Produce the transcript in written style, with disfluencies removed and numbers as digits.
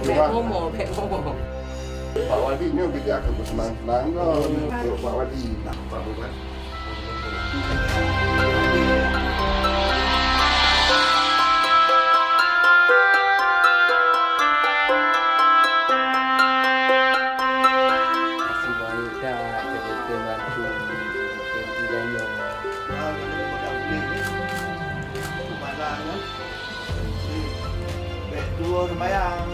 Bek Momo. Pak Wali ni bila aku bersenang-senang ke Pak Wali nak buat. Masih baik dah kita bantu desainer. Dua sembayang.